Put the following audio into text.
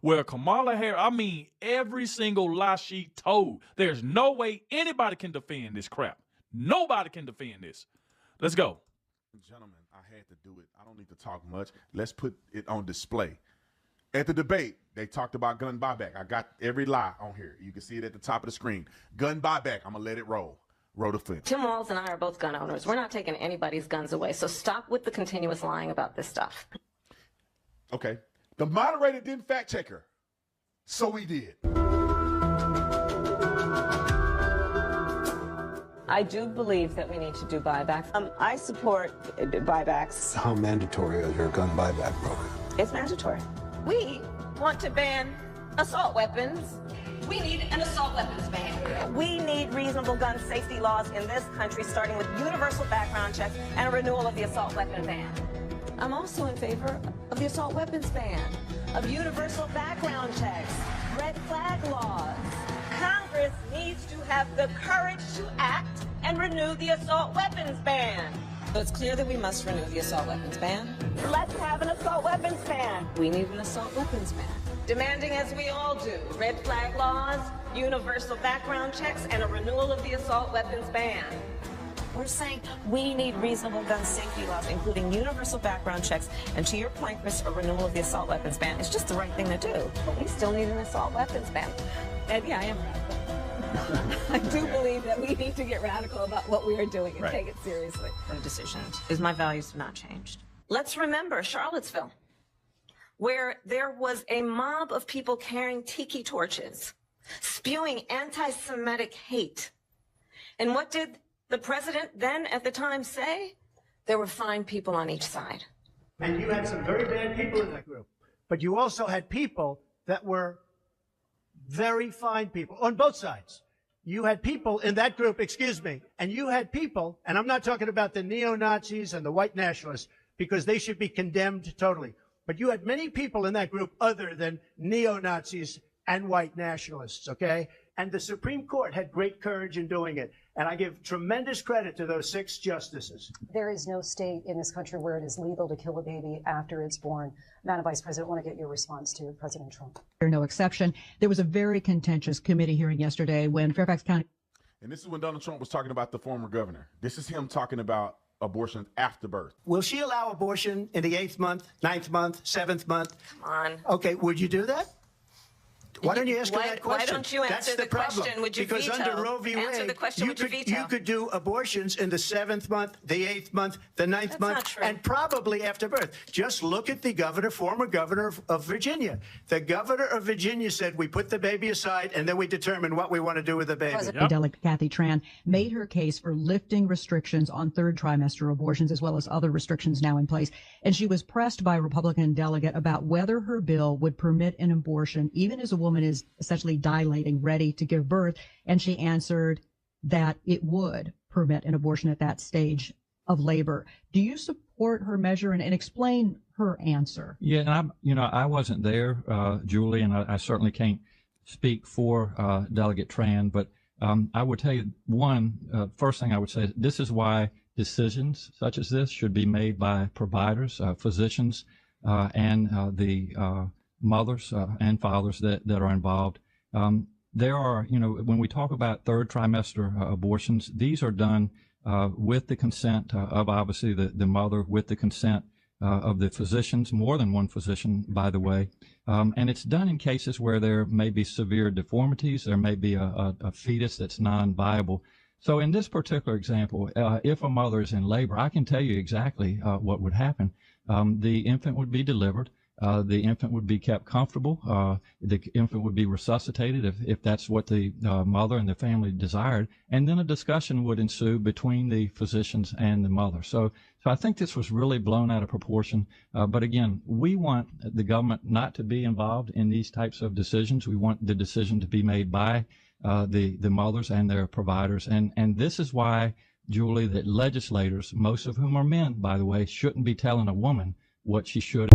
where Kamala Harris, I mean, every single lie she told, there's no way anybody can defend this crap. Nobody can defend this. Let's go. Gentlemen, I had to do it. I don't need to talk much. Let's put it on display. At the debate, they talked about gun buyback. I got every lie on here. You can see it at the top of the screen. Gun buyback. I'm going to let it roll. Roll the flip. Tim Walz and I are both gun owners. We're not taking anybody's guns away, so stop with the continuous lying about this stuff. Okay. The moderator didn't fact check her. So we did. I do believe that we need to do buybacks. I support buybacks. How mandatory is your gun buyback program? It's mandatory. We want to ban assault weapons. We need an assault weapons ban. We need reasonable gun safety laws in this country, starting with universal background checks and a renewal of the assault weapon ban. I'm also in favor of the assault weapons ban, of universal background checks, red flag laws. Congress needs to have the courage to act and renew the assault weapons ban. So it's clear that we must renew the assault weapons ban. Let's have an assault weapons ban. We need an assault weapons ban. Demanding, as we all do, red flag laws, universal background checks, and a renewal of the assault weapons ban. We're saying we need reasonable gun safety laws, including universal background checks, and to your point, Chris, a renewal of the assault weapons ban. It's just the right thing to do. But we still need an assault weapons ban. And yeah, I am radical. I do believe that we need to get radical about what we are doing and take it seriously. The decision is my values have not changed. Let's remember Charlottesville, where there was a mob of people carrying tiki torches, spewing anti-Semitic hate. And what did the president then at the time say? There were fine people on each side. And you had some very bad people in that group. But you also had people that were very fine people on both sides. You had people in that group, and you had people, and I'm not talking about the neo-Nazis and the white nationalists, because they should be condemned totally. But you had many people in that group other than neo-Nazis and white nationalists, okay? And the Supreme Court had great courage in doing it. And I give tremendous credit to those 6 justices. There is no state in this country where it is legal to kill a baby after it's born. Madam Vice President, I want to get your response to President Trump. No exception. There was a very contentious committee hearing yesterday when Fairfax County. And this is when Donald Trump was talking about the former governor. This is him talking about abortion after birth. Will she allow abortion in the 8th month, 9th month, 7th month? Come on. Okay, would you do that? Why don't you ask her that question? Why don't you answer the question? Would you because veto? under Roe v. Answer Wade, the question. Would you veto? you could do abortions in the 7th month, the 8th month, the 9th month, and probably after birth. Just look at the former governor of Virginia. The governor of Virginia said we put the baby aside and then we determine what we want to do with the baby. Delegate Kathy Tran made her case for lifting restrictions on 3rd trimester abortions as well as other restrictions now in place. And she was pressed by a Republican delegate about whether her bill would permit an abortion even as a woman is essentially dilating, ready to give birth. And she answered that it would permit an abortion at that stage of labor. Do you support her measure and explain her answer? Yeah, and I wasn't there, Julie, and I certainly can't speak for Delegate Tran, but I would tell you first thing I would say, this is why decisions such as this should be made by providers, physicians, and the mothers and fathers that are involved. There are, when we talk about 3rd trimester abortions, these are done with the consent of obviously the mother, with the consent of the physicians, more than one physician, by the way. And it's done in cases where there may be severe deformities, there may be a fetus that's non-viable. So in this particular example, if a mother is in labor, I can tell you exactly what would happen. The infant would be delivered. The infant would be kept comfortable. The infant would be resuscitated if that's what the mother and the family desired. And then a discussion would ensue between the physicians and the mother. So I think this was really blown out of proportion. But again, we want the government not to be involved in these types of decisions. We want the decision to be made by the mothers and their providers. And this is why, Julie, that legislators, most of whom are men, by the way, shouldn't be telling a woman what she should